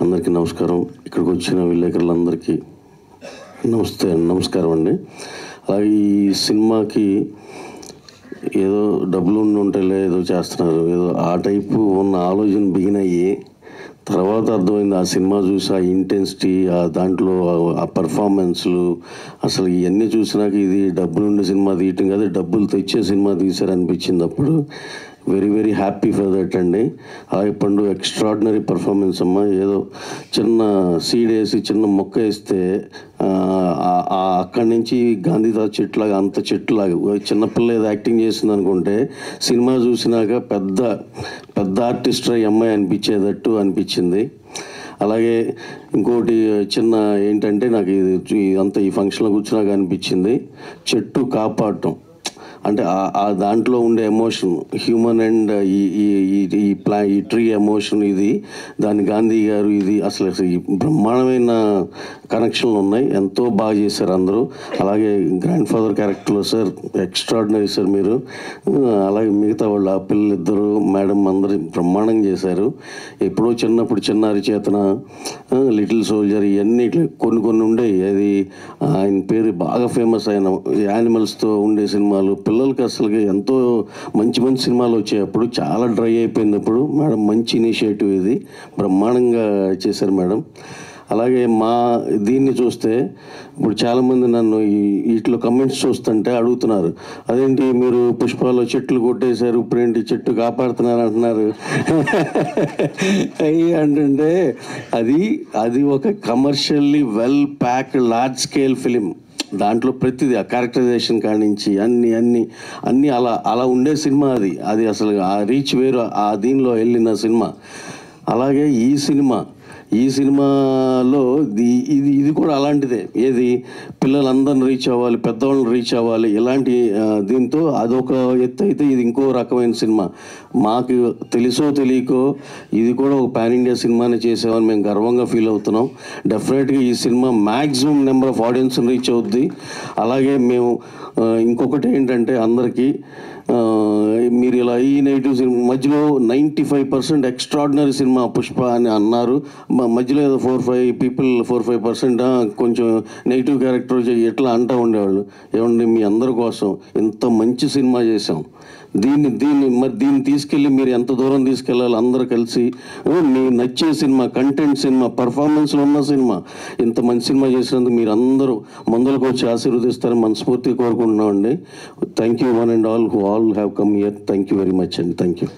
అందరికీ నమస్కారం. ఇక్కడికి వచ్చిన విలేకరులందరికీ నమస్కారం అండి. అలాగే ఈ సినిమాకి ఏదో డబ్బులు ఉంటేలే ఏదో చేస్తున్నారు, ఏదో ఆ టైపు ఉన్న ఆలోచన బిగిన్ అయ్యి తర్వాత అర్థమైంది. ఆ సినిమా చూసి ఆ ఇంటెన్సిటీ, ఆ దాంట్లో ఆ పర్ఫార్మెన్స్లు, అసలు ఇవన్నీ చూసినాక ఇది డబ్బులుండే సినిమా తీయటం కాదు, డబ్బులు తెచ్చే సినిమా తీశారనిపించింది. అప్పుడు very very happy for that అండి. అలాగే పండు ఎక్స్ట్రాడినరీ పర్ఫార్మెన్స్ అమ్మ. ఏదో చిన్న సీడ్ వేసి చిన్న మొక్క వేస్తే అక్కడి నుంచి గాంధీదాస్ చెట్లాగా అంత చెట్లాగా చిన్నపిల్ల ఏదో యాక్టింగ్ చేసింది అనుకుంటే సినిమా చూసినాక పెద్ద పెద్ద ఆర్టిస్ట్ అమ్మాయి అనిపించేటట్టు అనిపించింది. అలాగే ఇంకోటి చిన్న ఏంటంటే నాకు ఇది అంత ఈ ఫంక్షన్లో కూర్చున్నాక అనిపించింది, చెట్టు కాపాడటం అంటే ఆ దాంట్లో ఉండే ఎమోషన్, హ్యూమన్ అండ్ ఈ ట్రీ ఎమోషన్, ఇది దాని గాంధీ గారు, ఇది అసలు ఈ బ్రహ్మాండమైన కనెక్షన్లు ఉన్నాయి. ఎంతో బాగా చేశారు అందరూ. అలాగే గ్రాండ్ ఫాదర్ క్యారెక్టర్లో సార్ ఎక్స్ట్రాడినరీ సార్ మీరు. అలాగే మిగతా వాళ్ళు ఆ పిల్లలిద్దరు మేడం అందరూ బ్రహ్మాండంగా చేశారు. ఎప్పుడో చిన్నప్పుడు చిన్నారి చేతన, లిటిల్ సోల్జర్, ఇవన్నీ కొన్ని ఉండేవి. అది ఆయన పేరు బాగా ఫేమస్ అయిన యానిమల్స్తో ఉండే సినిమాలు, పిల్లలకి అసలుకి ఎంతో మంచి మంచి సినిమాలు వచ్చాయి. అప్పుడు చాలా డ్రై అయిపోయింది. అప్పుడు మేడం మంచి ఇనిషియేటివ్, ఇది బ్రహ్మాండంగా చేశారు మేడం. అలాగే దీన్ని చూస్తే ఇప్పుడు చాలామంది నన్ను వీటిలో కమెంట్స్ చూస్తుంటే అడుగుతున్నారు, అదేంటి మీరు పుష్పాలో చెట్లు కొట్టేశారు, ఇప్పుడేంటి చెట్టు కాపాడుతున్నారు అంటున్నారు. అంటే అది ఒక commercially well packed large scale film. దాంట్లో ప్రతిదీ ఆ క్యారెక్టరైజేషన్ కానించి అన్నీ అలా ఉండే సినిమా. అది అసలు ఆ రీచ్ వేరు, ఆ దీనిలో వెళ్ళిన సినిమా. అలాగే ఈ సినిమాలో ఇది కూడా అలాంటిదే. ఏది పిల్లలందరిని రీచ్ అవ్వాలి, పెద్దవాళ్ళని రీచ్ అవ్వాలి, ఇలాంటి దీంతో అదొక ఎత్తు అయితే ఇది ఇంకో రకమైన సినిమా. మాకు తెలుసో తెలియకో ఇది కూడా ఒక పాన్ ఇండియా సినిమాని చేసామని మేము గర్వంగా ఫీల్ అవుతున్నాం. డెఫినెట్గా ఈ సినిమా మ్యాక్సిమం నెంబర్ ఆఫ్ ఆడియన్స్ని రీచ్ అవుద్ది. అలాగే మేము ఇంకొకటి ఏంటంటే అందరికీ మీరు ఇలా ఈ నెగిటివ్ సినిమా మధ్యలో 95% ఎక్స్ట్రాడినరీ సినిమా పుష్ప అని అన్నారు. మధ్యలో ఏదో 4-5% కొంచెం నెగిటివ్ క్యారెక్టర్ ఎట్లా అంటూ ఉండేవాళ్ళు. ఏమండి మీ అందరి కోసం ఇంత మంచి సినిమా చేసాం, దీన్ని తీసుకెళ్ళి మీరు ఎంత దూరం తీసుకెళ్ళాలి, అందరూ కలిసి మీకు నచ్చే సినిమా, కంటెంట్ సినిమా, పర్ఫార్మెన్స్లో ఉన్న సినిమా, ఇంత మంచి సినిమా చేసినందుకు మీరు అందరూ ముందరకు వచ్చి ఆశీర్వదిస్తారని మనస్ఫూర్తిగా కోరుకుంటున్నామండి. Thank you one and all who all have come here. Thank you very much అండి. Thank you.